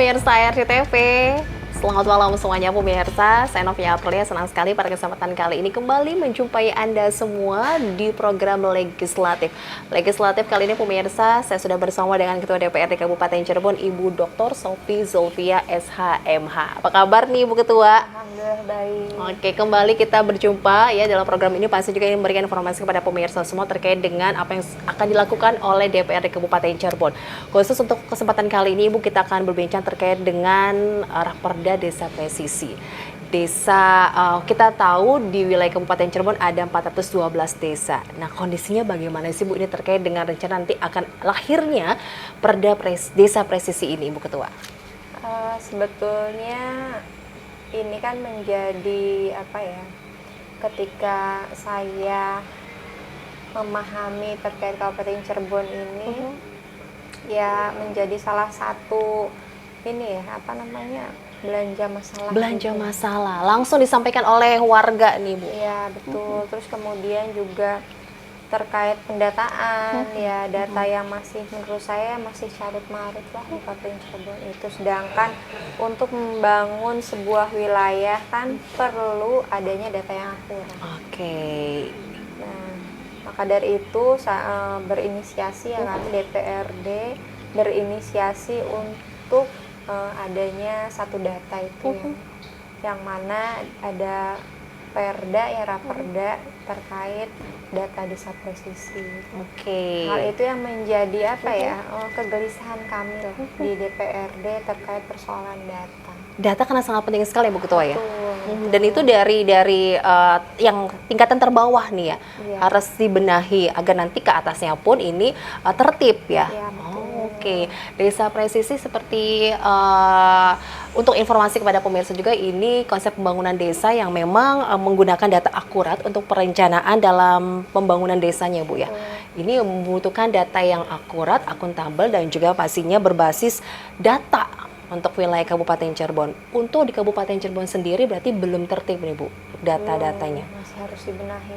pemirsa RCTV. Selamat malam semuanya pemirsa, saya Novia Aprilia, senang sekali pada kesempatan kali ini kembali menjumpai Anda semua di program Legislatif. Legislatif kali ini pemirsa, saya sudah bersama dengan Ketua DPRD Kabupaten Cirebon, Ibu Dr. Sofi Zulfia SHMH. Apa kabar nih Ibu Ketua? Alhamdulillah baik. Oke, kembali kita berjumpa ya dalam program ini, pasti juga ingin memberikan informasi kepada pemirsa semua terkait dengan apa yang akan dilakukan oleh DPRD Kabupaten Cirebon. Khusus untuk kesempatan kali ini Ibu, kita akan berbincang terkait dengan Raperda Desa Presisi. Kita tahu di wilayah Kabupaten Cirebon ada 412 desa. Nah, kondisinya bagaimana sih Bu ini terkait dengan rencana nanti akan lahirnya Desa Presisi ini Ibu Ketua? Sebetulnya ini kan menjadi ketika saya memahami terkait Kabupaten Cirebon ini ya menjadi salah satu belanja masalah langsung disampaikan oleh warga nih Bu. Ya betul. Terus kemudian juga terkait pendataan ya, data yang masih menurut saya masih carut marut lah di Kabupaten Cirebon itu, sedangkan untuk membangun sebuah wilayah kan perlu adanya data yang akurat. Oke. Nah, maka dari itu berinisiasi ya kami DPRD berinisiasi untuk adanya satu data itu yang mana ada Perda ya, Raperda terkait data desa presisi. Oke. Hal itu yang menjadi kegelisahan kami lah di DPRD terkait persoalan data. Data karena sangat penting sekali Bu Ketua ya. Betul. Dan itu dari yang tingkatan terbawah nih ya, harus dibenahi agar nanti ke atasnya pun ini tertib ya. Oke. Desa presisi seperti untuk informasi kepada pemirsa juga, ini konsep pembangunan desa yang memang menggunakan data akurat untuk perencanaan dalam pembangunan desanya Bu ya. Ini membutuhkan data yang akurat, akuntabel, dan juga pastinya berbasis data untuk wilayah Kabupaten Cirebon. Untuk di Kabupaten Cirebon sendiri berarti belum tertib nih Bu data-datanya. Masih harus dibenahi.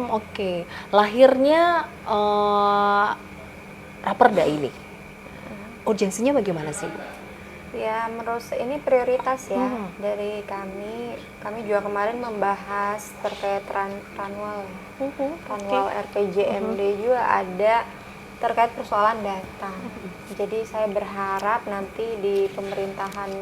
Oke. Lahirnya Raperda ini, urgensinya bagaimana sih Bu? Ya menurut saya ini prioritas ya dari kami. Kami juga kemarin membahas terkait Ranwal RPJMD juga ada terkait persoalan data. Jadi saya berharap nanti di pemerintahan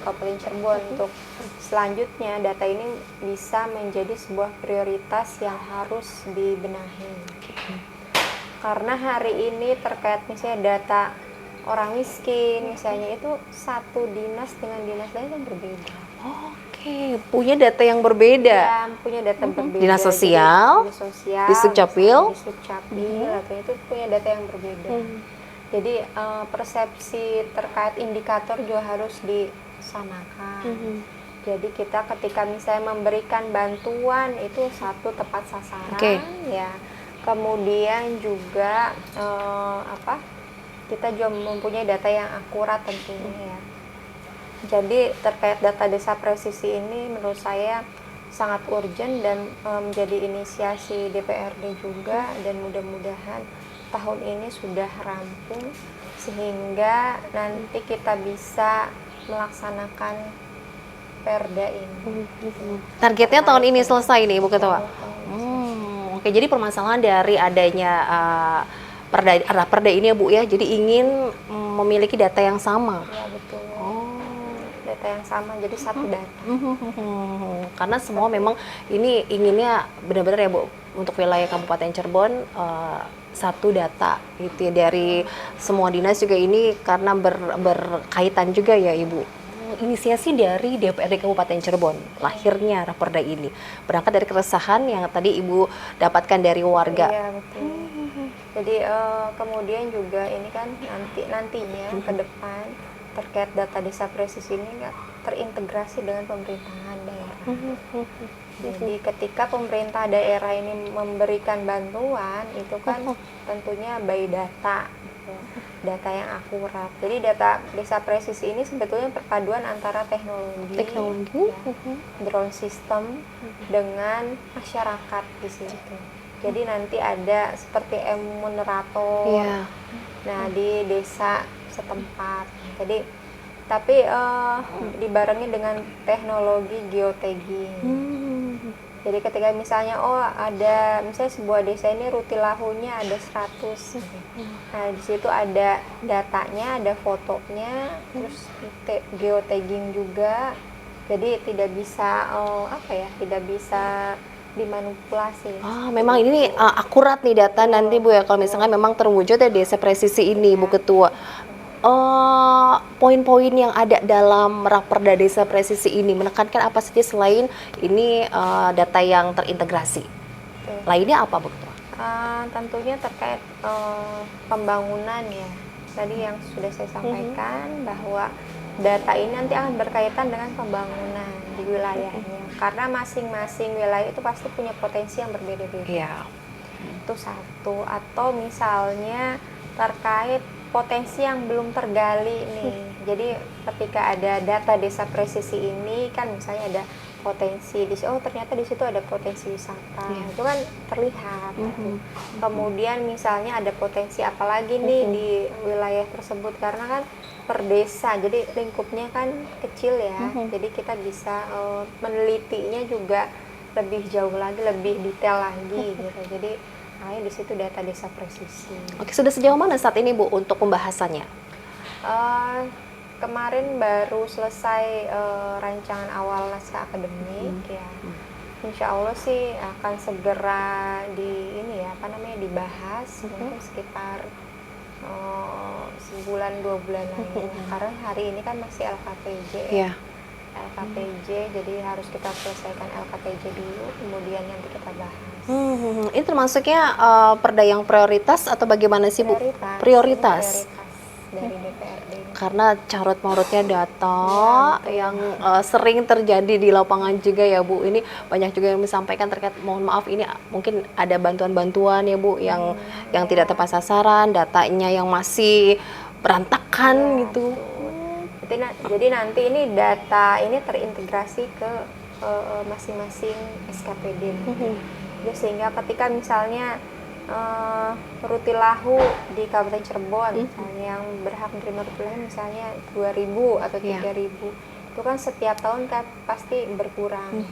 Kabupaten Cirebon untuk selanjutnya data ini bisa menjadi sebuah prioritas yang harus dibenahi. Karena hari ini terkait misalnya data orang miskin misalnya, itu satu dinas dengan dinas lain yang berbeda. Oke, punya data yang berbeda. Ya, punya data berbeda. Dinas sosial, di Sukcapil, atau itu punya data yang berbeda. Jadi persepsi terkait indikator juga harus disamakan. Jadi kita ketika misalnya memberikan bantuan itu satu tepat sasaran, ya. Kemudian juga kita juga mempunyai data yang akurat tentunya ya. Jadi terkait data desa presisi ini menurut saya sangat urgent dan menjadi inisiasi DPRD juga, dan mudah-mudahan tahun ini sudah rampung sehingga nanti kita bisa melaksanakan Perda ini. Targetnya tahun ini selesai nih Ibu Ketua. Oke, jadi permasalahan dari adanya Perda ini ya Bu ya, jadi ingin memiliki data yang sama. Ya betul. Data yang sama, jadi satu data. Karena semua memang ini inginnya benar-benar ya Bu, untuk wilayah Kabupaten Cirebon satu data gitu ya, dari semua dinas juga ini karena berkaitan juga ya Ibu. Inisiasi dari DPRD Kabupaten Cirebon, lahirnya Raperda ini berangkat dari keresahan yang tadi Ibu dapatkan dari warga. Iya betul. Jadi kemudian juga ini kan nantinya ke depan terkait data desa presisi ini nggak terintegrasi dengan pemerintahan daerah. Jadi ketika pemerintah daerah ini memberikan bantuan itu kan tentunya by data, data yang akurat. Jadi data desa presisi ini sebetulnya perpaduan antara teknologi. Drone system dengan masyarakat di situ. Jadi nanti ada seperti emunerator. Nah di desa setempat. Jadi tapi dibarengi dengan teknologi geotagging. Jadi ketika misalnya ada misalnya sebuah desa ini rutilahunya ada 100. Nah, di situ ada datanya, ada fotonya, terus geotagging juga. Jadi tidak bisa tidak bisa dimanipulasi. Memang ini akurat nih data nanti Bu ya, kalau misalnya memang terwujud ya desa presisi ini Bu Ketua. Poin-poin yang ada dalam Raperda Desa Presisi ini menekankan apa saja selain ini data yang terintegrasi? Lainnya apa Bu Ketua? Tentunya terkait pembangunan ya. Tadi yang sudah saya sampaikan bahwa data ini nanti akan berkaitan dengan pembangunan di wilayahnya. Karena masing-masing wilayah itu pasti punya potensi yang berbeda-beda. Iya. Itu satu. Atau misalnya terkait potensi yang belum tergali nih. Jadi ketika ada data desa presisi ini kan misalnya ada potensi ternyata di situ ada potensi wisata. Itu kan terlihat. Kemudian misalnya ada potensi apa lagi nih di wilayah tersebut karena kan per desa. Jadi lingkupnya kan kecil ya. Jadi kita bisa menelitinya juga lebih jauh lagi, lebih detail lagi gitu. Jadi di situ data desa presisi. Oke, sudah sejauh mana saat ini Bu untuk pembahasannya? Kemarin baru selesai rancangan awal naskah akademik ya. Insya Allah sih akan segera dibahas mungkin sekitar sebulan 2 bulan lagi. Karena hari ini kan masih LKPJ ya. LKPJ, jadi harus kita selesaikan LKPJ dulu, kemudian nanti kita bahas. Ini termasuknya perda yang prioritas atau bagaimana sih Bu? Prioritas dari DPRD. Karena carut-marutnya data yang sering terjadi di lapangan juga ya Bu. Ini banyak juga yang disampaikan terkait, mohon maaf ini mungkin ada bantuan-bantuan ya Bu yang tidak tepat sasaran, datanya yang masih berantakan gitu. Jadi nanti ini data ini terintegrasi ke masing-masing SKPD. Ya, sehingga ketika misalnya rutilahu di Kabupaten Cirebon misalnya yang berhak menerima rutilahu misalnya 2.000 atau 3.000, itu kan setiap tahun kan pasti berkurang.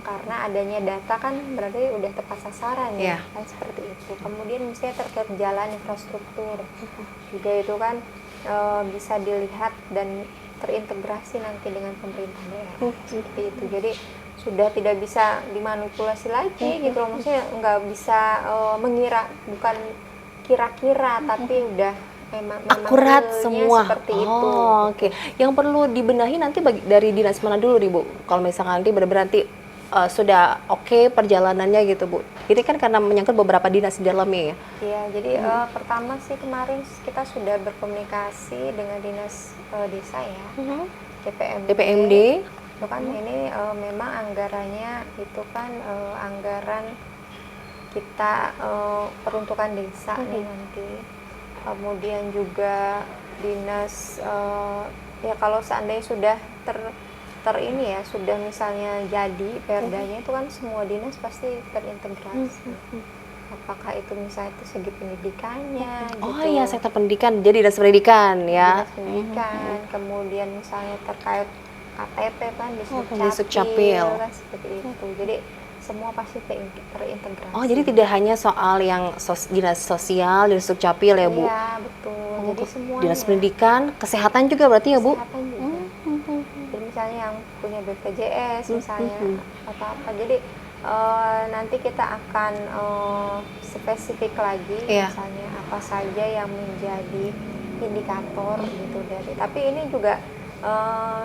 Karena adanya data kan berarti udah tepat sasaran ya, kan seperti itu. Kemudian misalnya terkait jalan infrastruktur juga itu kan bisa dilihat dan terintegrasi nanti dengan pemerintah daerah seperti itu. Jadi sudah tidak bisa dimanipulasi lagi gitu loh, maksudnya nggak bisa mengira, bukan kira-kira tapi udah memang akurat semua seperti itu. Oke. Yang perlu dibenahi nanti dari dinas mana dulu nih Bu? Kalau misalkan nanti benar-benar nanti sudah oke perjalanannya gitu Bu. Ini kan karena menyangkut beberapa dinas di dalamnya ya. Iya, jadi pertama sih kemarin kita sudah berkomunikasi dengan dinas desa ya, DPMD. Itu kan ini memang anggarannya itu kan anggaran kita peruntukan desa nih nanti. Kemudian juga dinas ya kalau seandainya sudah sudah misalnya jadi perdanya itu kan semua dinas pasti terintegrasi. Apakah itu misalnya itu segi pendidikannya gitu. Sektor pendidikan, jadi dinas pendidikan ya. Dinas pendidikan, kemudian misalnya terkait KTP kan di Sukcapil kan seperti itu. Jadi semua pasti terintegrasi. Jadi tidak hanya soal yang dinas sosial, dinas Sukcapil ya Bu? Iya, betul. Jadi semuanya. Dinas pendidikan, kesehatan juga berarti ya Bu? Kesehatan juga. Jadi misalnya yang punya BPJS misalnya apa-apa. Jadi nanti kita akan spesifik lagi misalnya apa saja yang menjadi indikator gitu dari. Tapi ini juga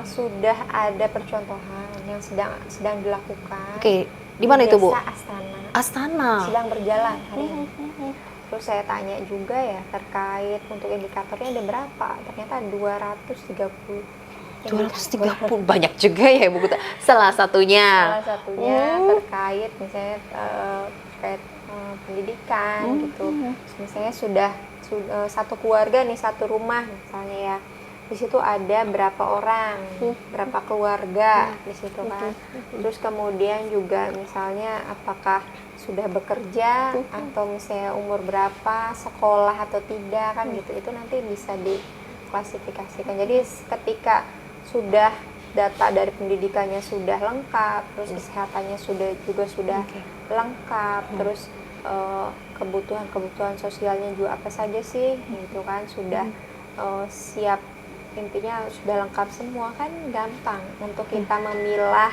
sudah ada percontohan yang sedang dilakukan. Di mana itu Bu? Astana. Sedang berjalan hari ini. Terus saya tanya juga ya terkait untuk indikatornya ada berapa? Ternyata 230. 230 banyak juga ya Bu. Salah satunya terkait misalnya terkait pendidikan gitu. Misalnya sudah satu keluarga nih, satu rumah misalnya ya. Di situ ada berapa orang, berapa keluarga di situ kan. Terus kemudian juga misalnya apakah sudah bekerja atau misalnya umur berapa, sekolah atau tidak kan gitu. Itu nanti bisa klasifikasikan. Jadi ketika sudah data dari pendidikannya sudah lengkap, terus kesehatannya sudah lengkap, terus kebutuhan sosialnya juga apa saja sih, gitu kan, sudah siap, intinya sudah lengkap semua, kan gampang untuk kita memilah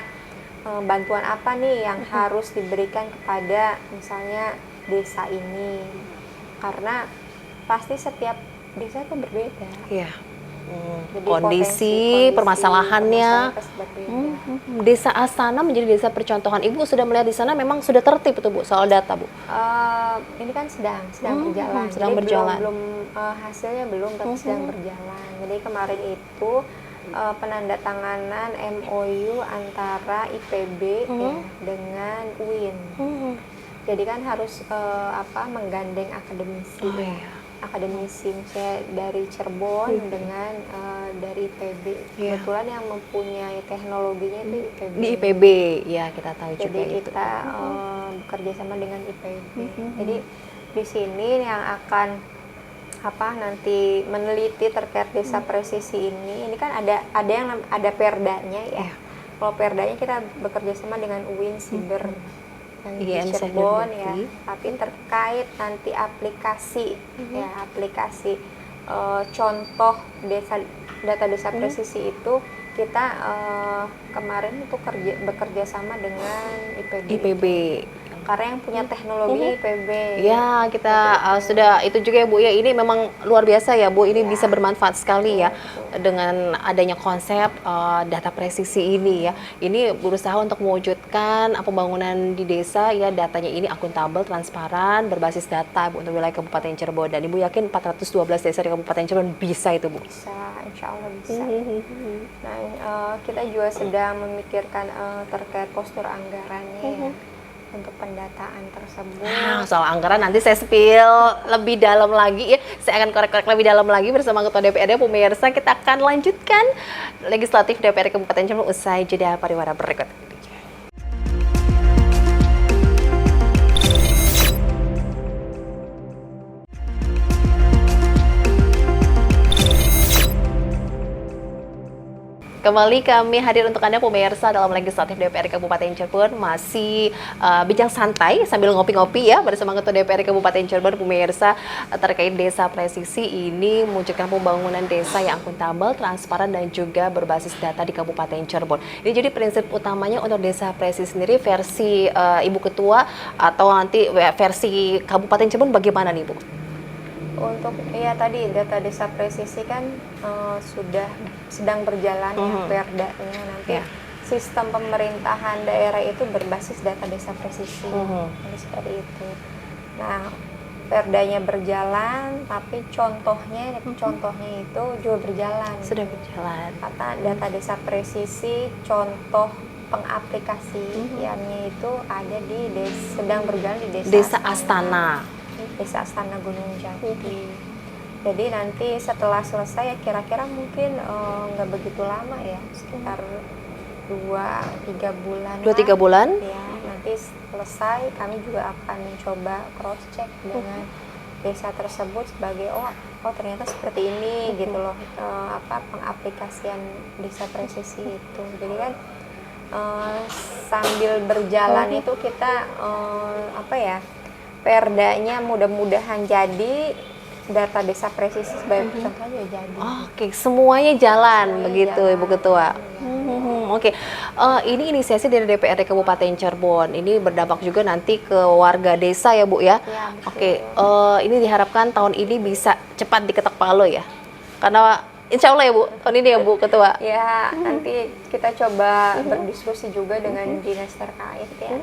bantuan apa nih yang harus diberikan kepada misalnya desa ini, karena pasti setiap desa itu berbeda. Iya. Jadi Kondisi permasalahannya. pasti berbeda. Desa Astana menjadi desa percontohan. Ibu sudah melihat di sana memang sudah tertib itu Bu soal data Bu. Ini kan sedang berjalan. Sedang Jadi berjalan. belum hasilnya belum, tapi sedang berjalan. Jadi kemarin itu penandatanganan MOU antara IPB ya, dengan UIN. Jadi kan harus menggandeng akademisi. Akademisi misalnya dari Cirebon dengan dari IPB. Kebetulan yang mempunyai teknologinya itu IPB. Di IPB ya, kita tahu juga Jadi itu. kita bekerja sama dengan IPB. Jadi di sini yang akan nanti meneliti terkait desa presisi ini kan ada perdanya ya. Kalau perdanya kita bekerja sama dengan UIN Siber yang di Cirebon ya, tapi terkait nanti aplikasi ya, aplikasi contoh data desa presisi itu kita kemarin itu bekerja sama dengan IPB. Karena yang punya teknologi IPB. Ya, kita sudah itu juga ya Bu ya. Ini memang luar biasa ya Bu. Ini bisa bermanfaat sekali ya dengan adanya konsep data presisi ini ya. Ini berusaha untuk mewujudkan pembangunan di desa ya, datanya ini akuntabel, transparan, berbasis data Bu untuk wilayah Kabupaten Cirebon. Dan Ibu yakin 412 desa di Kabupaten Cirebon bisa itu Bu? Bisa, insya Allah bisa. Nah, kita juga sedang memikirkan terkait postur anggarannya ya, untuk pendataan tersebut. Soal anggaran nanti saya spill lebih dalam lagi ya. Saya akan korek-korek lebih dalam lagi bersama Ketua DPRD. Pemirsa, kita akan lanjutkan legislatif DPRD Kabupaten Cirebon usai jeda pariwara berikut. Kembali kami hadir untuk Anda pemirsa dalam legislatif DPRD Kabupaten Cirebon, masih bincang santai sambil ngopi-ngopi ya bersama Ketua DPRD Kabupaten Cirebon. Pemirsa, terkait desa presisi ini mewujudkan pembangunan desa yang akuntabel, transparan dan juga berbasis data di Kabupaten Cirebon. Ini jadi prinsip utamanya untuk desa presisi sendiri. Versi Ibu Ketua atau nanti versi Kabupaten Cirebon bagaimana nih Bu? Untuk tadi data desa presisi kan sedang berjalan ya perdanya, nanti sistem pemerintahan daerah itu berbasis data desa presisi. Jadi seperti itu. Nah, perdanya berjalan, tapi contohnya itu juga berjalan. Sudah berjalan. Kata data desa presisi, contoh pengaplikasiannya itu ada sedang berjalan di Desa Astana. Desa Astana Gunung Jati. Jadi nanti setelah selesai ya kira-kira mungkin nggak begitu lama ya, sekitar 2-3 bulan. 2-3 bulan? Ya, nanti selesai kami juga akan mencoba cross check dengan desa tersebut sebagai ternyata seperti ini gitu loh, pengaplikasian desa presisi itu. Jadi kan sambil berjalan itu kita perdanya mudah-mudahan jadi, data desa presisi sebagai contohnya jadi. Oke, semuanya jalan begitu jalan. Ibu Ketua. Oke, ini inisiasi dari DPRD Kabupaten Cirebon. Ini berdampak juga nanti ke warga desa ya Bu ya. Oke, ini diharapkan tahun ini bisa cepat diketok palu ya. Karena insya Allah ya Bu, tahun ini ya Bu Ketua. Ya, nanti kita coba berdiskusi juga dengan dinas terkait ya.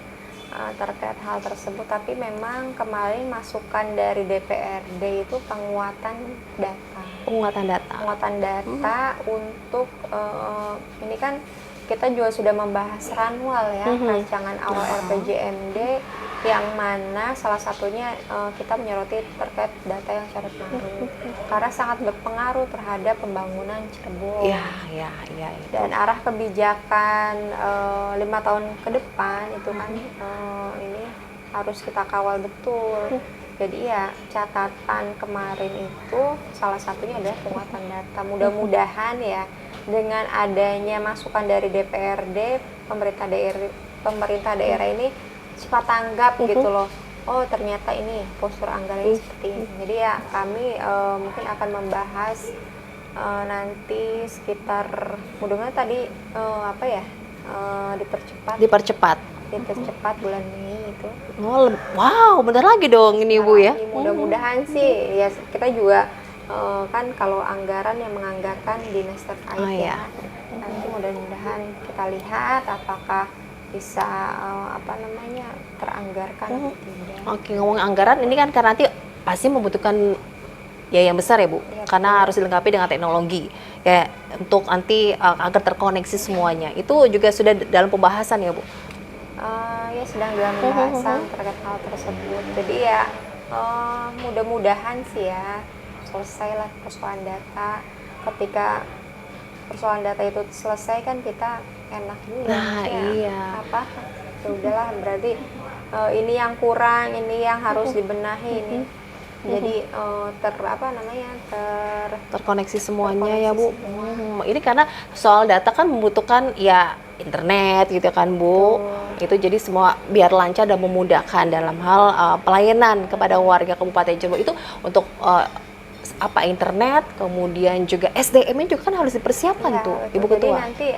Terkait hal tersebut, tapi memang kemarin masukan dari DPRD itu penguatan data untuk ini kan kita juga sudah membahas ranwal ya, rancangan awal RPJMD, yang mana salah satunya kita menyoroti terkait data yang carut marut karena sangat berpengaruh terhadap pembangunan Cirebon. Dan arah kebijakan 5 tahun ke depan itu kan ini harus kita kawal betul. Jadi ya catatan kemarin itu salah satunya adalah penguatan data. Mudah-mudahan ya dengan adanya masukan dari DPRD, pemerintah daerah ini cepat tanggap gitu loh. Oh ternyata ini postur anggarannya seperti ini. Jadi ya kami mungkin akan membahas nanti sekitar mudah-mudahan tadi dipercepat bulan Mei itu. Oh, wow, bentar lagi dong ini Bu ya. Mudah-mudahan sih ya kita juga kan kalau anggaran yang menganggarkan dinas terkait ya. Nanti mudah-mudahan kita lihat apakah bisa teranggarkan atau tidak. Oke, ngomong anggaran ini kan karena nanti pasti membutuhkan ya yang besar ya Bu, karena harus dilengkapi dengan teknologi ya untuk nanti agar terkoneksi semuanya. Itu juga sudah dalam pembahasan ya Bu? Ya sedang dalam pembahasan terkait hal tersebut. Jadi ya mudah-mudahan sih ya selesailah persoalan data. Ketika persoalan data itu selesai kan kita enak juga. Nah iya. Ya udahlah berarti ini yang kurang, ini yang harus dibenahi ini. Jadi terkoneksi semuanya ya Bu. Ini karena soal data kan membutuhkan ya internet gitu kan Bu. Itu jadi semua biar lancar dan memudahkan dalam hal pelayanan kepada warga Kabupaten Cirebon itu untuk internet, kemudian juga SDM-nya juga kan harus dipersiapkan tuh Ibu Ketua. Jadi nanti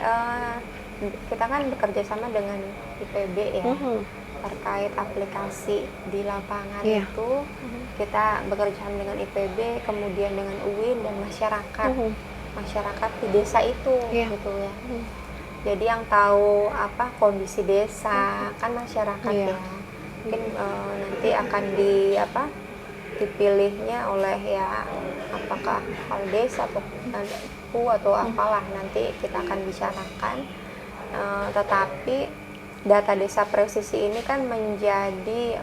kita kan bekerja sama dengan IPB ya. Terkait aplikasi di lapangan itu kita bekerja sama dengan IPB, kemudian dengan UIN dan masyarakat di desa itu gitu ya. Jadi yang tahu kondisi desa kan masyarakat ya. Mungkin nanti akan dipilihnya oleh ya apakah kepala desa atau apalah nanti kita akan bicarakan. Tetapi data desa presisi ini kan menjadi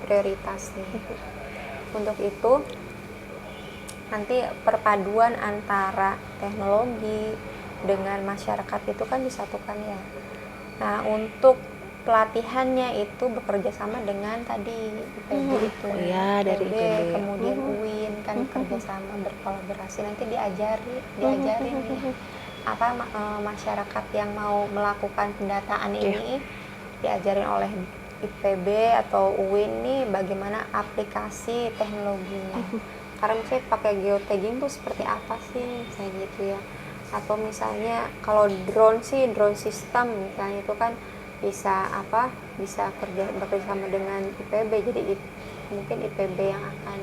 prioritas nih. Untuk itu nanti perpaduan antara teknologi dengan masyarakat itu kan disatukan ya. Nah untuk pelatihannya itu bekerja sama dengan tadi IPB itu ya, dari IPB. Kemudian UIN kan kerjasama berkolaborasi nanti diajarin nih masyarakat yang mau melakukan pendataan ini diajarin oleh IPB atau UIN nih bagaimana aplikasi teknologinya. Karena misalnya pakai geotagging tuh seperti apa sih misalnya gitu ya. Atau misalnya kalau drone system misalnya itu kan bisa bekerja sama dengan IPB, jadi mungkin IPB yang akan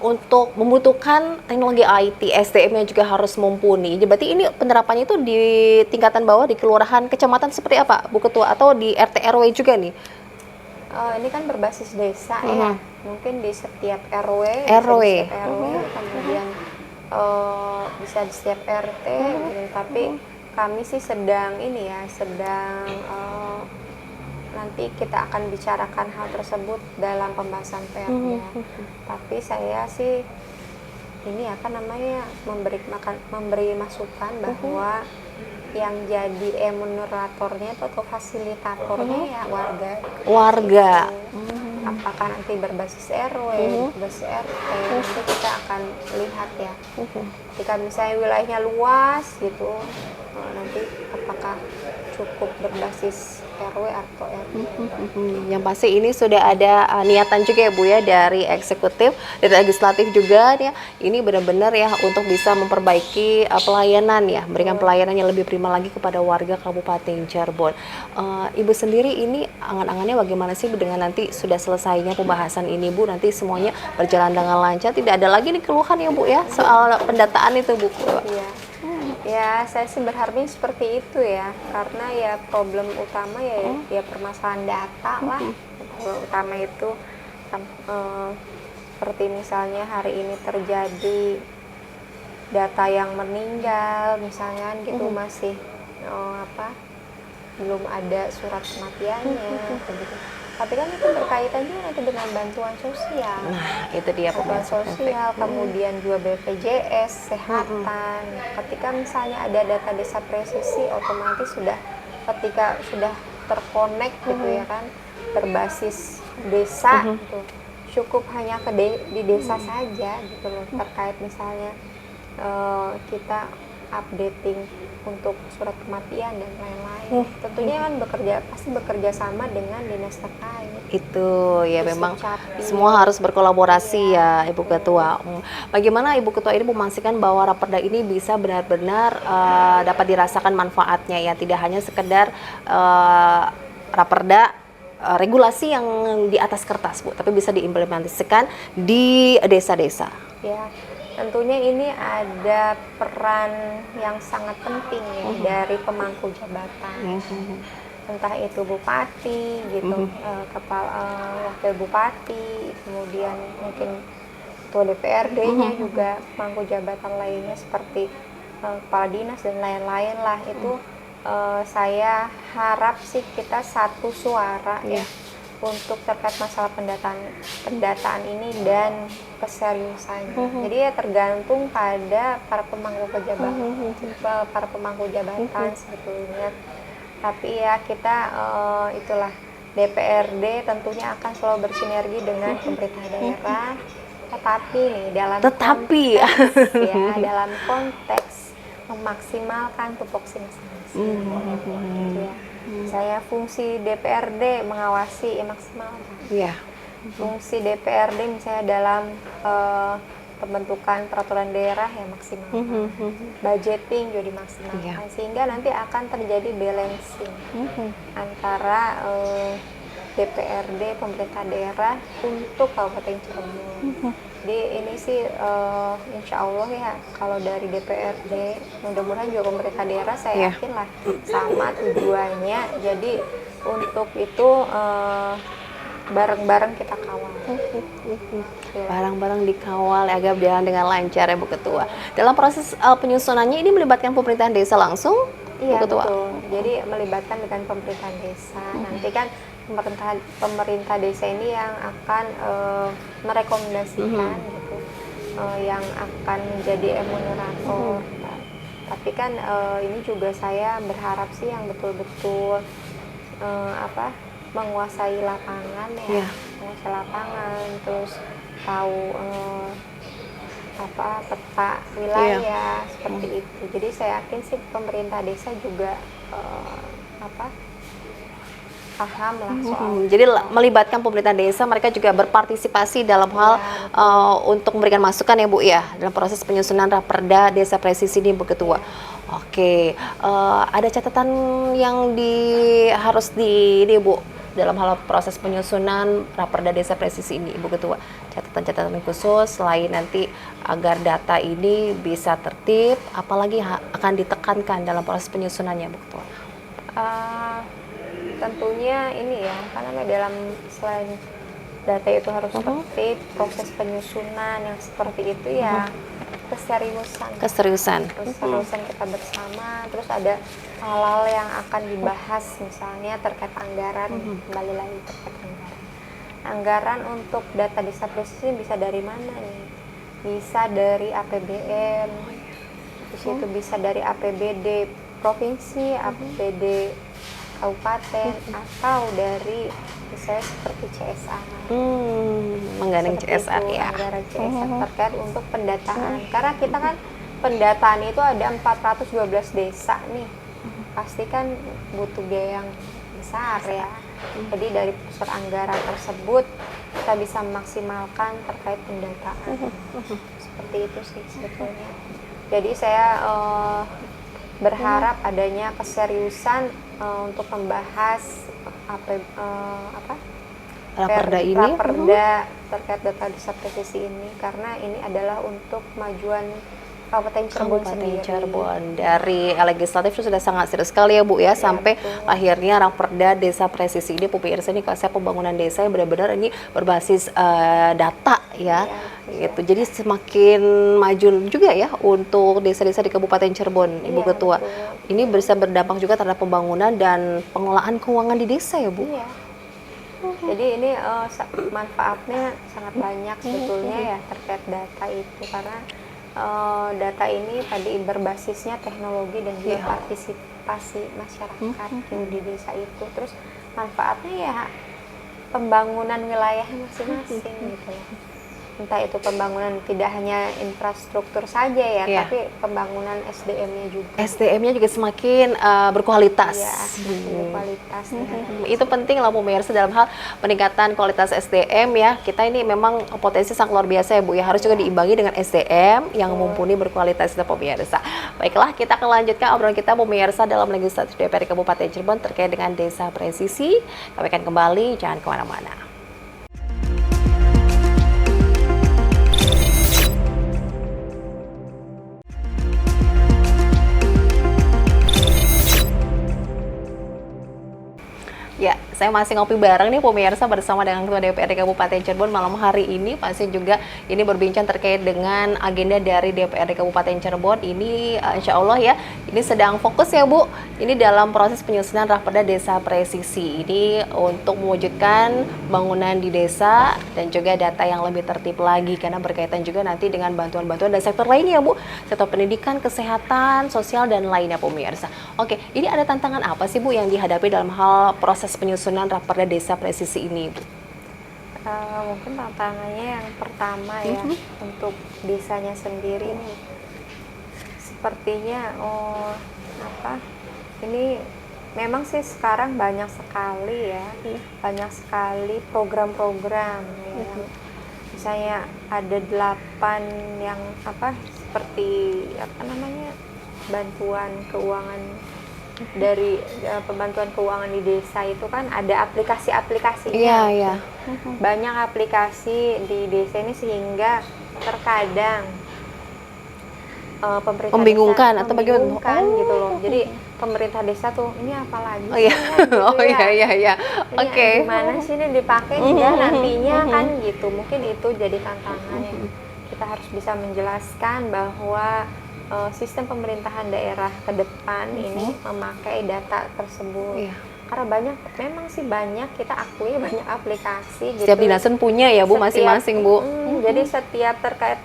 untuk membutuhkan teknologi IT, SDM-nya juga harus mumpuni. Berarti ini penerapannya itu di tingkatan bawah di kelurahan, kecamatan seperti apa Bu Ketua, atau di RT RW juga nih? Ini kan berbasis desa ya, mungkin di setiap RW. Kemudian bisa di setiap RT gitu. Tapi kami sih sedang nanti kita akan bicarakan hal tersebut dalam pembahasan Perda. Tapi saya sih memberi masukan bahwa yang jadi emulatornya atau fasilitatornya ya warga. Apakah nanti berbasis RW, berbasis RT, nanti kita akan lihat ya. Jika misalnya wilayahnya luas gitu, nanti apakah cukup berbasis RW atau RT. Yang pasti ini sudah ada niatan juga ya Bu ya dari eksekutif, dari legislatif juga ya. Ini benar-benar ya untuk bisa memperbaiki pelayanan ya, memberikan pelayanan yang lebih prima lagi kepada warga Kabupaten Cirebon. Ibu sendiri ini angan-angannya bagaimana sih dengan nanti sudah selesainya pembahasan ini Bu, nanti semuanya berjalan dengan lancar, tidak ada lagi nih keluhan ya Bu ya soal pendataan itu Bu? Ya, saya sih berharapnya seperti itu ya, karena ya problem utama ya permasalahan data lah. Problem utama itu seperti misalnya hari ini terjadi data yang meninggal misalnya gitu masih belum ada surat kematiannya gitu. Tapi kan itu berkaitan juga nanti dengan bantuan sosial. Nah, itu dia bantuan sosial, kemudian juga BPJS, kesehatan. Ketika misalnya ada data desa presisi, otomatis ketika sudah terkonek gitu ya kan, berbasis desa gitu, cukup hanya di desa saja gitu loh, terkait misalnya kita updating untuk surat kematian dan lain-lain. Tentunya kan pasti bekerja sama dengan dinas terkait. Itu ya, Terus memang Dukcapil. semua harus berkolaborasi Iya, ya Ibu Ketua. Bagaimana Ibu Ketua ini memastikan bahwa Raperda ini bisa benar-benar dapat dirasakan manfaatnya ya, tidak hanya sekedar Raperda regulasi yang di atas kertas Bu, tapi bisa diimplementasikan di desa-desa. Ya, tentunya ini ada peran yang sangat penting ya dari pemangku jabatan. Entah itu bupati gitu, wakil bupati, kemudian mungkin ketua DPRD-nya juga, pemangku jabatan lainnya seperti kepala dinas dan lain-lain lah. Itu saya harap sih kita satu suara ya untuk terkait masalah pendataan ini dan keseriusannya. Jadi ya tergantung pada para pemangku jabatan sebetulnya. Tapi ya kita itulah, DPRD tentunya akan selalu bersinergi dengan pemerintah daerah. Tetapi nih dalam konteks memaksimalkan tupoksi masing-masing. Ya. Saya fungsi DPRD mengawasi maksimalkan. Fungsi DPRD misalnya dalam pembentukan peraturan daerah yang maksimal, budgeting juga dimaksimalkan, sehingga nanti akan terjadi balancing antara DPRD pemerintah daerah untuk Kabupaten Cirebon. Jadi ini sih insya Allah ya, kalau dari DPRD, mudah-mudahan juga pemerintah daerah saya yakin lah sama tujuannya. Jadi untuk itu bareng-bareng kita kawal. Barang-barang dikawal agar berjalan dengan lancar ya Bu Ketua. Dalam proses penyusunannya ini melibatkan pemerintahan desa langsung, Bu Ketua? Betul. Jadi melibatkan dengan pemerintahan desa. Nanti kan pemerintah desa ini yang akan merekomendasikan gitu, yang akan menjadi emulator. Tapi kan ini juga saya berharap sih yang betul-betul menguasai lapangan ya, menguasai lapangan, terus tahu peta wilayah seperti itu. Jadi saya yakin sih pemerintah desa juga paham lah soal. Jadi melibatkan pemerintah desa, mereka juga berpartisipasi dalam hal untuk memberikan masukan ya Bu ya, dalam proses penyusunan Raperda Desa Presisi ini Bu Ketua. Oke, ada catatan yang harus ini Bu, dalam hal proses penyusunan Raperda Desa Presisi ini Ibu Ketua, catatan-catatan khusus selain nanti agar data ini bisa tertib, apalagi akan ditekankan dalam proses penyusunannya Bu Ketua? Tentunya ini ya, karena dalam selain data itu harus tertib, proses penyusunan yang seperti itu ya keseriusan kita bersama. Terus ada hal-hal yang akan dibahas, misalnya terkait anggaran, kembali lagi terkait anggaran untuk data desa presisi bisa dari mana nih? Bisa dari APBN, di situ bisa dari APBD provinsi, APBD kabupaten, atau dari misalnya seperti CSR. Menggandeng CSR ya. Anggaran CSR terkait untuk pendataan. Karena kita kan pendataan itu ada 412 desa nih. Pasti kan butuh biaya yang besar ya. Jadi dari pusat anggaran tersebut kita bisa memaksimalkan terkait pendataan. Seperti itu sih sebetulnya. Jadi saya berharap adanya keseriusan untuk membahas Raperda terkait data desa presisi ini, karena ini adalah untuk kemajuan Kabupaten Cirebon sendiri. Dari legislatif itu sudah sangat serius sekali ya Bu ya, sampai akhirnya Raperda Desa Presisi ini pemirsa ini konsep pembangunan desa yang benar-benar ini berbasis data ya, gitu. Jadi semakin maju juga ya untuk desa-desa di Kabupaten Cirebon, Ibu Ketua. Betul. Ini bisa berdampak juga terhadap pembangunan dan pengelolaan keuangan di desa ya Bu. Jadi ini manfaatnya sangat banyak sebetulnya ya terkait data itu, karena data ini tadi berbasisnya teknologi dan juga partisipasi masyarakat di desa itu. Terus manfaatnya ya pembangunan wilayah masing-masing gitu loh. Entah itu pembangunan tidak hanya infrastruktur saja ya, tapi pembangunan SDM-nya juga. SDM-nya juga semakin berkualitas. Iya, semakin berkualitas. Itu penting lah pemirsa dalam hal peningkatan kualitas SDM ya. Kita ini memang potensi sangat luar biasa ya Bu ya. Harus juga diimbangi dengan SDM yang mumpuni berkualitas itu pemirsa. Baiklah, kita akan lanjutkan obrolan kita pemirsa dalam legislatif DPR Kabupaten Cirebon terkait dengan desa presisi. Kami akan kembali, jangan kemana-mana. Ya, saya masih ngopi bareng nih pemirsa bersama dengan Ketua DPRD Kabupaten Cirebon malam hari ini. Pasti juga ini berbincang terkait dengan agenda dari DPRD Kabupaten Cirebon. Ini insya Allah ya, ini sedang fokus ya Bu. Ini dalam proses penyusunan Raperda Desa Presisi. Ini untuk mewujudkan bangunan di desa dan juga data yang lebih tertib lagi. Karena berkaitan juga nanti dengan bantuan-bantuan dan sektor lainnya Bu. Sektor pendidikan, kesehatan, sosial, dan lainnya pemirsa. Oke, ini ada tantangan apa sih Bu yang dihadapi dalam hal proses penyusunan Raperda Desa Presisi ini, Bu? Mungkin tantangannya yang pertama ya untuk desanya sendiri nih, sepertinya ini memang sih sekarang banyak sekali ya, banyak sekali program-program ya. Misalnya ada 8 yang seperti bantuan keuangan dari pembantuan keuangan di desa itu kan ada aplikasi-aplikasinya. Iya. Banyak aplikasi di desa ini sehingga terkadang pemerintah membingungkan desa atau bagaimana? Gitu loh. Jadi pemerintah desa tuh ini apa lagi? Iya. Iya. Oke. Gimana sih ini dipakai nantinya kan gitu. Mungkin itu jadi tantangan yang kita harus bisa menjelaskan bahwa sistem pemerintahan daerah ke depan ini memakai data tersebut. Karena memang sih banyak, kita akui banyak aplikasi gitu. Setiap dinasen punya ya Bu, masing-masing Bu. Jadi setiap terkait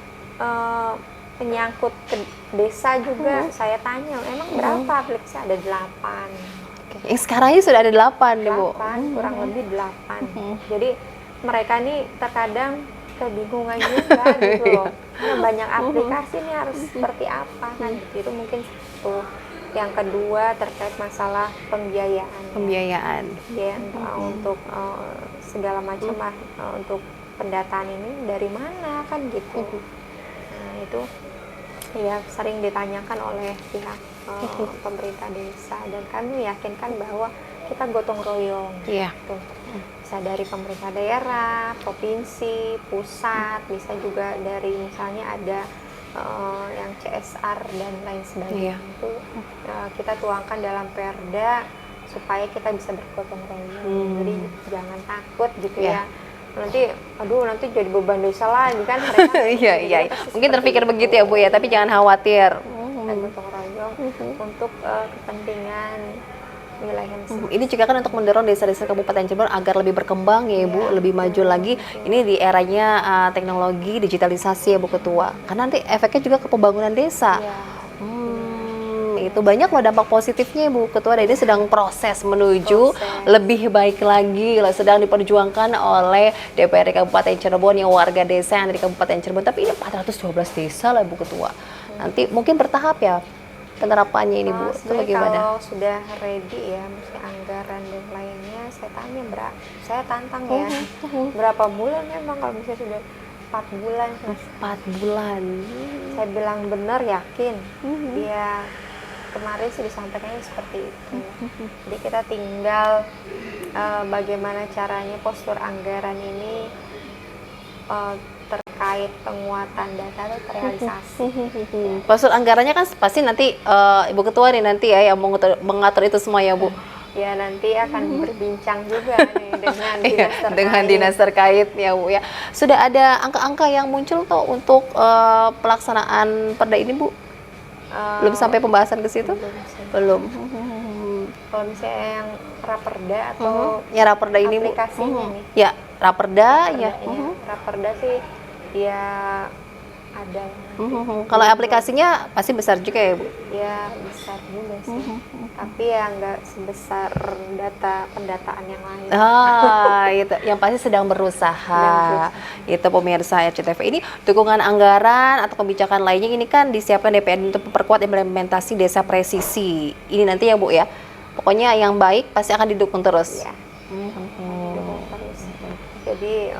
penyangkut ke desa juga saya tanya, emang berapa aplikasi? Ada 8. Yang sekarang ini sudah ada 8 nih Bu. 8, kurang lebih 8. Jadi mereka nih terkadang kebingungan juga gitu loh. Karena banyak aplikasi nih harus seperti apa kan gitu. Itu mungkin satu. Yang kedua terkait masalah pembiayaan. Ya, untuk segala macam lah untuk pendataan ini dari mana kan gitu. Nah, itu ya sering ditanyakan oleh pihak pemerintah desa dan kami meyakinkan bahwa kita gotong royong. Gitu. Bisa dari pemerintah daerah, provinsi, pusat, bisa juga dari misalnya ada yang CSR dan lain sebagainya. Itu kita tuangkan dalam Perda supaya kita bisa bergotong royong. Jadi jangan takut gitu ya. Nanti jadi beban desa lagi kan mereka. Iya. Mungkin terpikir begitu ya Bu ya, tapi jangan khawatir. Kita gotong royong untuk kepentingan wilayah ini juga kan untuk mendorong desa-desa Kabupaten Cirebon agar lebih berkembang ya Bu, lebih maju lagi. Ini di eranya teknologi digitalisasi ya Bu Ketua. Karena nanti efeknya juga ke pembangunan desa. Itu banyak loh dampak positifnya Bu Ketua. Dan ini sedang proses menuju lebih baik lagi, sedang diperjuangkan oleh DPRD Kabupaten Cirebon yang warga desa yang ada di Kabupaten Cirebon. Tapi ini 412 desa lah Bu Ketua. Nanti mungkin bertahap ya penerapannya ini Bu, itu bagaimana? Kalau sudah ready ya, mesti anggaran dan lainnya, saya tantang ya, berapa bulan memang kalau misalnya sudah 4 bulan. 4 bulan. Saya bilang benar, yakin. Ya kemarin sih disampaikannya seperti itu. Jadi kita tinggal bagaimana caranya postur anggaran ini terkait penguatan data itu terrealisasi. Postur anggarannya kan pasti nanti Ibu Ketua nih nanti ya yang mengatur itu semua ya Bu. Ya nanti akan berbincang juga nih dengan dinas terkait ya Bu ya. Sudah ada angka-angka yang muncul tuh untuk pelaksanaan perda ini Bu? Belum sampai pembahasan ke situ? Belum. Kalau misalnya yang Raperda atau ya Raperda ini Bu. Aplikasinya nih. Ya, Raperda ya. Raperda sih ya ada. Kalau aplikasinya pasti besar juga ya Bu? Ya besar juga sih, tapi ya nggak sebesar pendataan yang lain. Itu yang pasti sedang berusaha. Sedang Itu pemirsa RCTV. Ini dukungan anggaran atau kebijakan lainnya ini kan disiapkan DPRD untuk memperkuat implementasi desa presisi. Ini nanti ya Bu ya. Pokoknya yang baik pasti akan didukung terus. Ya, dukung terus. Jadi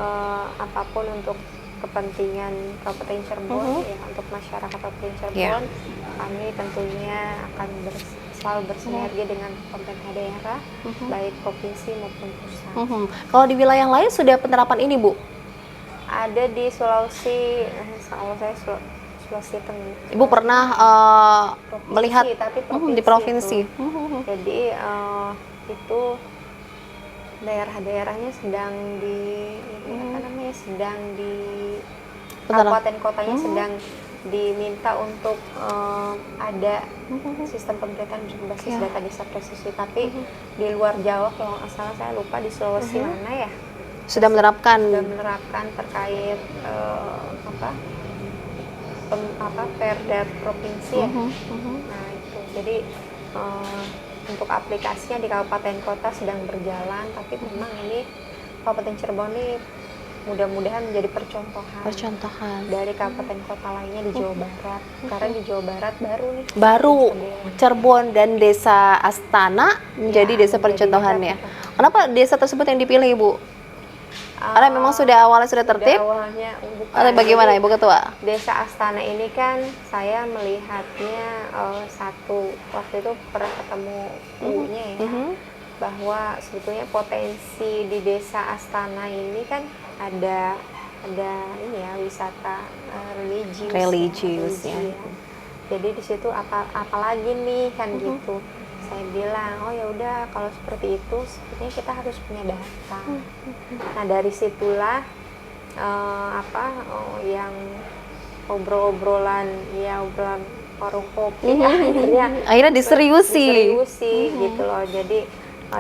apapun untuk kepentingan Kabupaten Cirebon, ya untuk masyarakat Kabupaten Cirebon, kami tentunya akan selalu bersinergi dengan pemerintah daerah, baik provinsi maupun pusat. Kalau di wilayah lain sudah penerapan ini Bu? Ada di Sulawesi, kalau saya Sulawesi Tengah. Ibu pernah melihat tapi di provinsi. Jadi itu daerah-daerahnya sedang kabupaten kotanya sedang diminta untuk ada sistem pemerintahan berbasis data desa presisi, tapi di luar Jawa kalau nggak salah, saya lupa di Sulawesi mana ya, sudah menerapkan terkait perda provinsi ya. Nah itu jadi untuk aplikasinya di kabupaten kota sedang berjalan, tapi memang ini Kabupaten Cirebon ini mudah-mudahan menjadi percontohan dari kabupaten kota lainnya di Jawa Barat. Karena di Jawa Barat baru Cirebon dan Desa Astana menjadi desa percontohannya. Kenapa desa tersebut yang dipilih Ibu? Karena memang awalnya sudah tertib? Atau bagaimana Ibu Ketua? Desa Astana ini kan saya melihatnya waktu itu pernah ketemu ibunya ya, bahwa sebetulnya potensi di Desa Astana ini kan ada ini ya, wisata religius ya. Jadi di situ apalagi nih kan gitu. Saya bilang, oh ya udah kalau seperti itu sepertinya kita harus punya data. Nah dari situlah yang obrolan warung kopi akhirnya diseriusi gitu loh. Jadi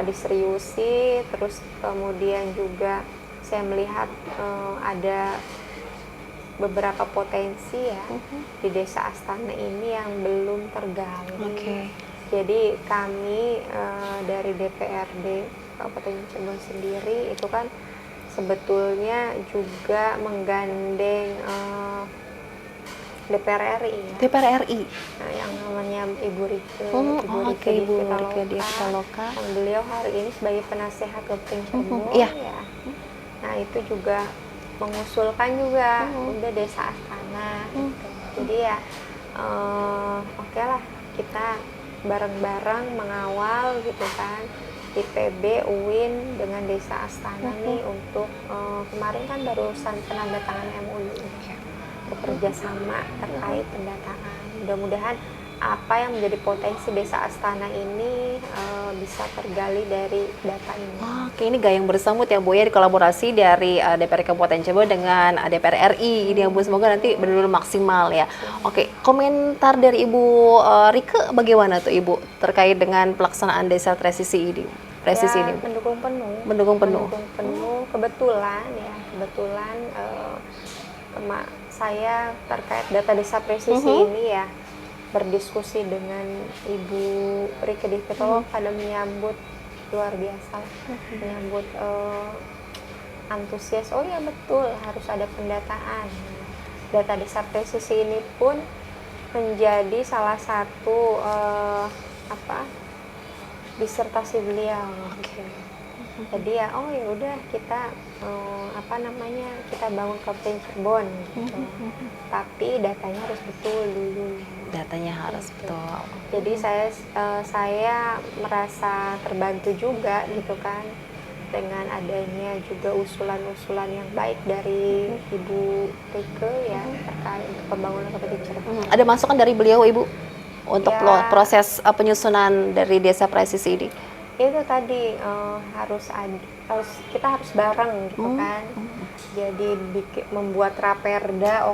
diseriusi, terus kemudian juga saya melihat ada beberapa potensi ya di Desa Astana ini yang belum tergali. Jadi kami dari DPRD Kabupaten Cirebon sendiri itu kan sebetulnya juga menggandeng DPR RI ya. DPR RI. Nah, yang namanya Ibu Rike, Ibu Rike Pitaloka. Beliau hari ini sebagai penasehat Kabupaten Cirebon ya. Nah, itu juga mengusulkan juga udah Desa Astana gitu. Jadi ya oke lah kita bareng-bareng mengawal gitu kan, IPB, UIN dengan Desa Astana nih untuk kemarin kan barusan penandatangan MOU bekerja sama terkait pendataan. Mudah-mudahan apa yang menjadi potensi Desa Astana ini bisa tergali dari data ini. Oke, ini gayung bersambut ya Bu ya, kolaborasi dari DPR Kabupaten Cirebon dengan DPR RI ini ya Bu, semoga nanti benar-benar maksimal ya. Oke, komentar dari Ibu Rike bagaimana tuh Ibu terkait dengan pelaksanaan desa presisi ini? Mendukung penuh. Kebetulan saya terkait data desa presisi ini ya berdiskusi dengan Ibu Rike Pitaloka dan menyambut luar biasa, menyambut antusias. Oh ya betul, harus ada pendataan. Data desa presisi ini pun menjadi salah satu disertasi beliau. Jadi ya udah kita kita bangun Kabupaten Cirebon gitu. Tapi datanya harus betul dulu. Datanya harus betul. Jadi saya merasa terbantu juga gitu kan dengan adanya juga usulan-usulan yang baik dari Ibu Rike ya terkait pembangunan Kabupaten Cirebon. Ada masukan dari beliau Ibu untuk proses penyusunan dari desa presisi ini? Itu tadi kita harus bareng gitu kan. Jadi membuat raperda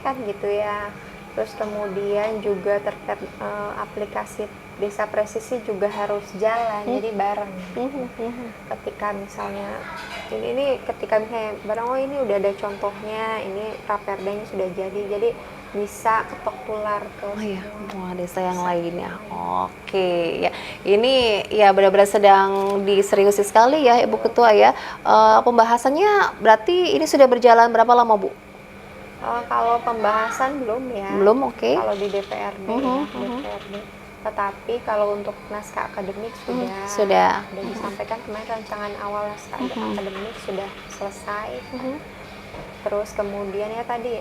kan gitu ya. Terus kemudian juga terkait aplikasi desa presisi juga harus jalan, jadi bareng. Ketika misalnya ketika misalnya barang, oh ini udah ada contohnya, ini raperdanya sudah jadi bisa ketok tular ke semua desa yang lainnya. Oke, ya ini ya benar-benar sedang diseriusi sekali ya Ibu Ketua ya. Pembahasannya berarti ini sudah berjalan berapa lama Bu? Kalau pembahasan belum ya. Belum, oke. Kalau di DPRD, DPRD. Tetapi kalau untuk naskah akademik sudah disampaikan kemarin, rancangan awal naskah akademik sudah selesai. Terus kemudian ya tadi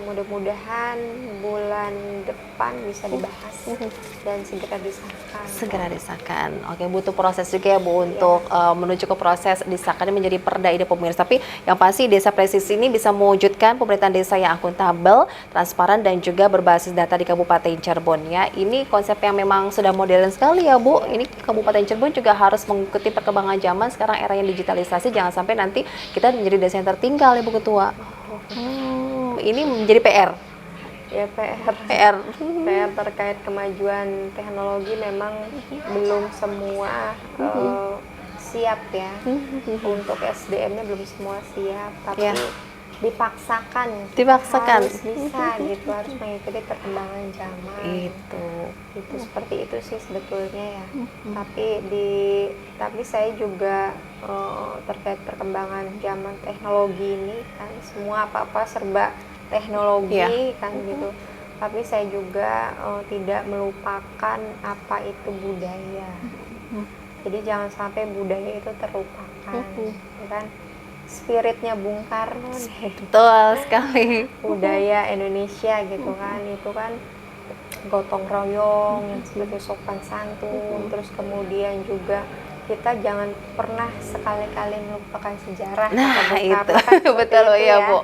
mudah-mudahan bulan depan bisa dibahas dan segera disahkan. Segera disahkan. Oke, butuh proses juga ya Bu untuk menuju ke proses disahkan menjadi perda ini pemirsa. Tapi yang pasti Desa Presisi ini bisa mewujudkan pemerintahan desa yang akuntabel, transparan dan juga berbasis data di Kabupaten Cirebon ya. Ini konsep yang memang sudah modern sekali ya Bu. Ini Kabupaten Cirebon juga harus mengikuti perkembangan zaman sekarang, era yang digitalisasi. Jangan sampai nanti kita menjadi desa yang tertinggal ya Bu Ketua. Ini menjadi PR. Ya PR terkait kemajuan teknologi memang belum semua siap ya. Untuk SDM-nya belum semua siap, tapi dipaksakan harus bisa gitu, harus mengikuti perkembangan zaman. Itu seperti itu sih sebetulnya ya. Tapi saya juga terkait perkembangan zaman teknologi ini kan, semua apa-apa serba teknologi kan gitu. Tapi saya juga tidak melupakan apa itu budaya. Jadi jangan sampai budaya itu terlupakan, ya kan? Spiritnya Bung Karno nih. Betul sekali. Budaya Indonesia gitu kan, itu kan gotong royong yang seperti sopan santun. Terus kemudian juga kita jangan pernah sekali-kali melupakan sejarah. Nah itu kan, betul itu ya Bu.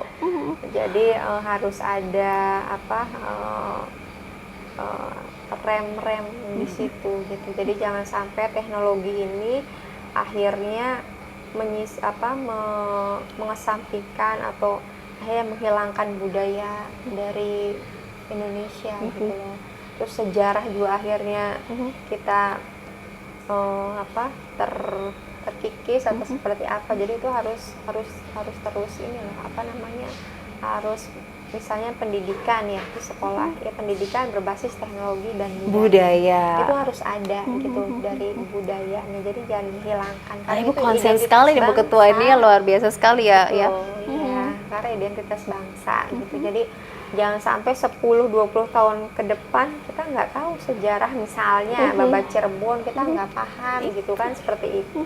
Jadi harus ada rem-rem di situ gitu. Jadi jangan sampai teknologi ini akhirnya mengesampingkan atau akhirnya menghilangkan budaya dari Indonesia gitu loh. Terus sejarah juga akhirnya kita terkikis atau seperti apa. Jadi itu harus terus ini loh, harus misalnya pendidikan ya di sekolah ya, pendidikan berbasis teknologi dan budaya itu harus ada gitu dari budayanya, jadi jangan dihilangkan. Karena Ibu konsen sekali nih Bu Ketua, ini ya luar biasa sekali ya. Ya karena identitas bangsa gitu. Jadi jangan sampai 10-20 tahun ke depan kita nggak tahu sejarah misalnya Babat Cirebon, kita nggak paham gitu kan, seperti itu.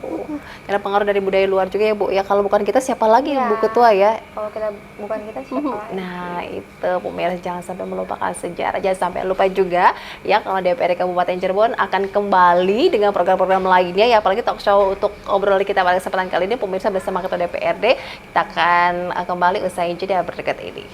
Karena pengaruh dari budaya luar juga ya Bu ya. Kalau bukan kita siapa lagi Bu Ketua ya? Kalau bukan kita siapa lagi? Nah itu pemirsa, jangan sampai melupakan sejarah. Jangan sampai lupa juga ya kalau DPRD Kabupaten Cirebon akan kembali dengan program-program lainnya ya. Apalagi talk show untuk obrol kita pada kesempatan kali ini pemirsa bersama Ketua DPRD. Kita akan kembali usai jeda berdekat ini.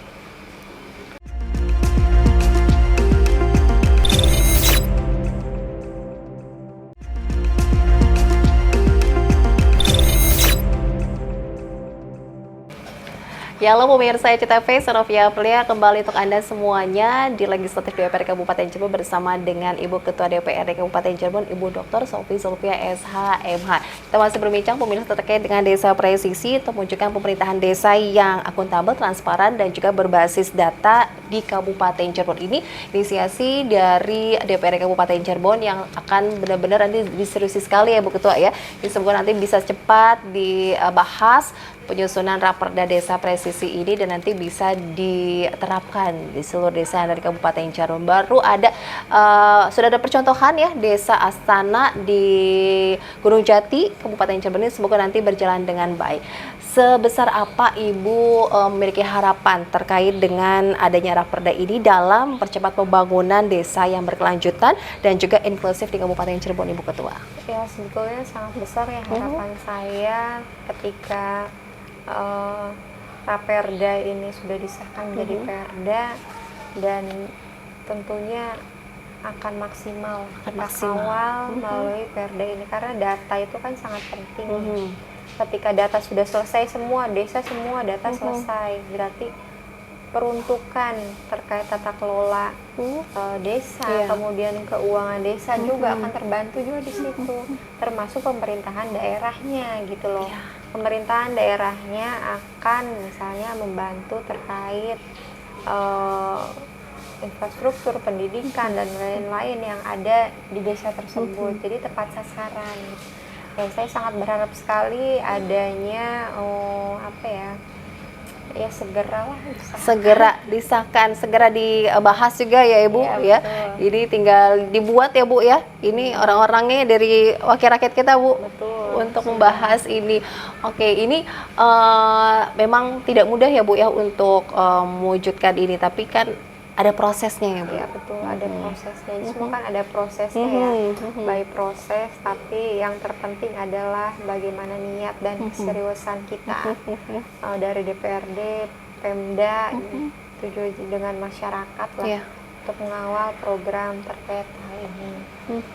Ya, halo pemirsa CTV, Sofia Aprilia kembali untuk Anda semuanya di Legislatif DPR Kabupaten Cirebon bersama dengan Ibu Ketua DPRD Kabupaten Cirebon, Ibu Dr. Sofi Zulfia SH.MH. Kita masih berbincang pemirsa terkait dengan Desa Presisi untuk mewujudkan pemerintahan desa yang akuntabel, transparan, dan juga berbasis data di Kabupaten Cirebon. Ini inisiasi dari DPRD Kabupaten Cirebon yang akan benar-benar nanti diseriusi sekali ya Bu Ketua ya. Ini semoga nanti bisa cepat dibahas penyusunan Raperda Desa Presisi ini dan nanti bisa diterapkan di seluruh desa dari Kabupaten Cirebon. Baru ada sudah ada percontohan ya Desa Astana di Gunung Jati, Kabupaten Cirebon ini, semoga nanti berjalan dengan baik. Sebesar apa Ibu memiliki harapan terkait dengan adanya Raperda ini dalam percepat pembangunan desa yang berkelanjutan dan juga inklusif di Kabupaten Cirebon, Ibu Ketua? Ya sebetulnya sangat besar ya harapan saya ketika Raperda ini sudah disahkan menjadi Perda, dan tentunya akan maksimal kita kawal melalui Perda ini karena data itu kan sangat penting. Ketika data sudah selesai, semua data selesai, berarti peruntukan terkait tata kelola desa, Iya. kemudian keuangan desa juga akan terbantu juga di situ, termasuk pemerintahan daerahnya gitu loh. Iya. Pemerintahan daerahnya akan misalnya membantu terkait eh, infrastruktur pendidikan dan lain-lain yang ada di desa tersebut, jadi tepat sasaran. Dan saya sangat berharap sekali adanya apa ya segeralah Segera disahkan, segera dibahas juga ya Ibu Iya, ya. betul. Ini tinggal dibuat ya Bu ya. Ini orang-orangnya dari wakil rakyat kita Bu. Betul. Untuk membahas ini. Oke, ini memang tidak mudah ya Bu ya untuk mewujudkan ini, tapi kan ada prosesnya ya Bu. Ya betul, ada prosesnya. Jadi semua kan ada prosesnya ya. By proses, tapi yang terpenting adalah bagaimana niat dan keseriusan kita dari DPRD, Pemda, juga dengan masyarakat lah Iya. untuk mengawal program terkait hal ini.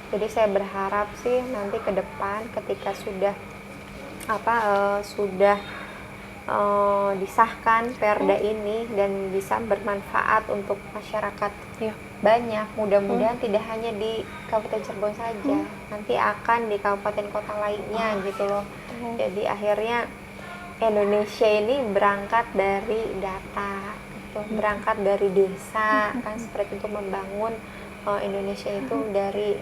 Jadi saya berharap sih nanti ke depan ketika sudah disahkan Perda ini dan bisa bermanfaat untuk masyarakat Iya. banyak, mudah-mudahan tidak hanya di Kabupaten Cirebon saja, nanti akan di kabupaten kota lainnya gitu loh. Jadi akhirnya Indonesia ini berangkat dari data, gitu. Berangkat dari desa, kan seperti itu membangun Indonesia itu dari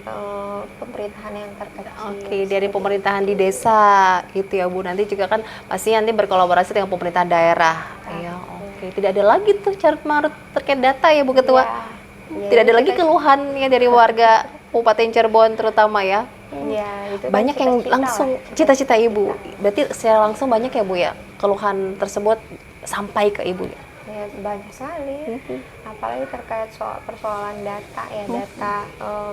pemerintahan yang terkecil. Oke, dari pemerintahan di desa gitu ya Bu. Nanti juga kan pasti nanti berkolaborasi dengan pemerintahan daerah. Iya, oke. Tidak ada lagi tuh carut marut terkait data ya Bu Ketua. Ya, Tidak ada lagi keluhan ya dari warga Kabupaten Cirebon terutama ya. Ya, itu kan Banyak yang cita-cita langsung lah. cita-cita Ibu. Berarti secara langsung banyak ya Bu ya keluhan tersebut sampai ke Ibu ya. Ya, banyak sekali. Apalagi terkait soal persoalan data ya, data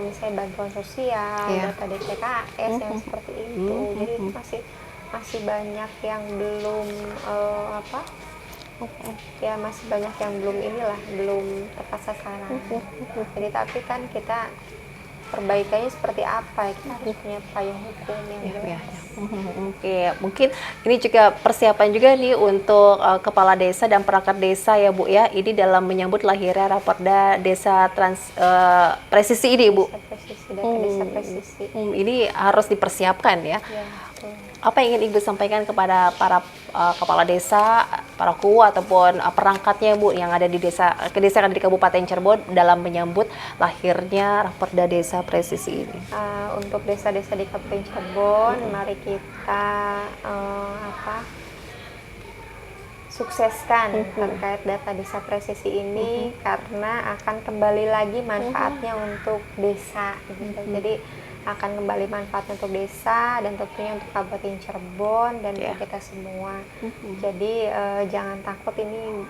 misalnya bantuan sosial, Iya. data DTKS yang seperti itu. Jadi masih banyak yang belum ya masih banyak yang belum tepat sasaran. Jadi tapi kan kita perbaikannya seperti apa ya, kita harus punya payung hukum yang Ya, jelas. Oke, mungkin ini juga persiapan juga nih untuk kepala desa dan perangkat desa ya Bu ya. Ini dalam menyambut lahirnya Raperda Desa Presisi ini Bu. Desa presisi, data desa presisi. Ini harus dipersiapkan ya. Ya, betul. Apa yang ingin Ibu sampaikan kepada para kepala desa, para ku ataupun perangkatnya Bu yang ada di desa yang ada di Kabupaten Cirebon dalam menyambut lahirnya Raperda Desa Presisi ini? Untuk desa-desa di Kabupaten Cirebon, mari kita sukseskan terkait data desa presisi ini karena akan kembali lagi manfaatnya untuk desa gitu. Jadi akan kembali manfaatnya untuk desa dan tentunya untuk Kabupaten Cirebon dan untuk kita semua. Jadi jangan takut, ini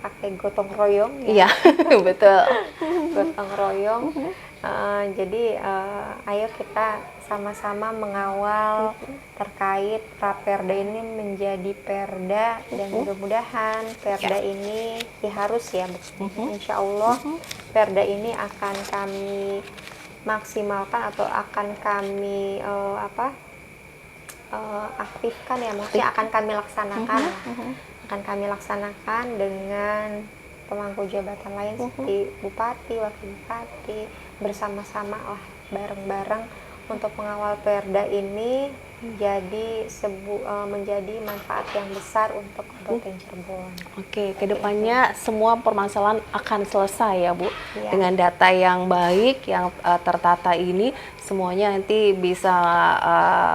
pakai gotong royong ya. Iya, betul. Gotong royong. Jadi ayo kita sama-sama mengawal terkait Raperda ini menjadi Perda dan mudah-mudahan Perda ini harus ya, insya Allah Perda ini akan kami maksimalkan atau akan kami aktifkan ya, maksudnya akan kami laksanakan dengan pemangku jabatan lain seperti bupati, wakil bupati, bersama-sama lah bareng-bareng untuk mengawal Perda ini menjadi manfaat yang besar untuk Kabupaten Cirebon. Oke, kedepannya semua permasalahan akan selesai ya Bu, Iya. dengan data yang baik, yang tertata ini, semuanya nanti bisa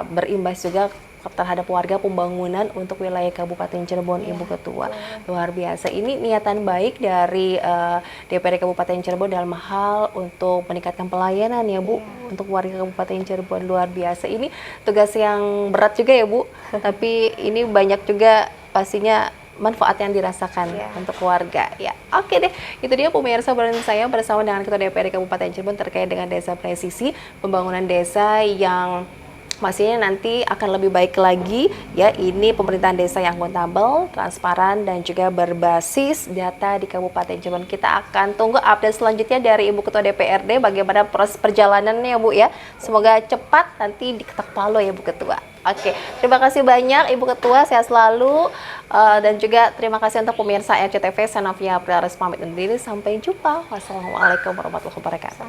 berimbas juga terhadap warga pembangunan untuk wilayah Kabupaten Cirebon, Ibu Ketua. Luar biasa. Ini niatan baik dari DPRD Kabupaten Cirebon dalam hal untuk meningkatkan pelayanan ya Bu, untuk warga Kabupaten Cirebon. Luar biasa. Ini tugas yang berat juga ya Bu, tapi ini banyak juga pastinya manfaat yang dirasakan untuk keluarga ya. Oke deh, itu dia pemirsa saya bersama dengan Ketua DPRD Kabupaten Cirebon terkait dengan desa presisi, pembangunan desa yang pastinya nanti akan lebih baik lagi ya. Ini pemerintahan desa yang akuntabel, transparan dan juga berbasis data di Kabupaten Cirebon. Kita akan tunggu update selanjutnya dari Ibu Ketua DPRD bagaimana proses perjalanannya Bu ya. Semoga cepat nanti diketok palu ya Bu Ketua. Oke, terima kasih banyak Ibu Ketua, sehat selalu. Dan juga terima kasih untuk pemirsa RCTV. Saya Novia Priaris pamit undur diri. Sampai jumpa. Wassalamualaikum warahmatullahi wabarakatuh.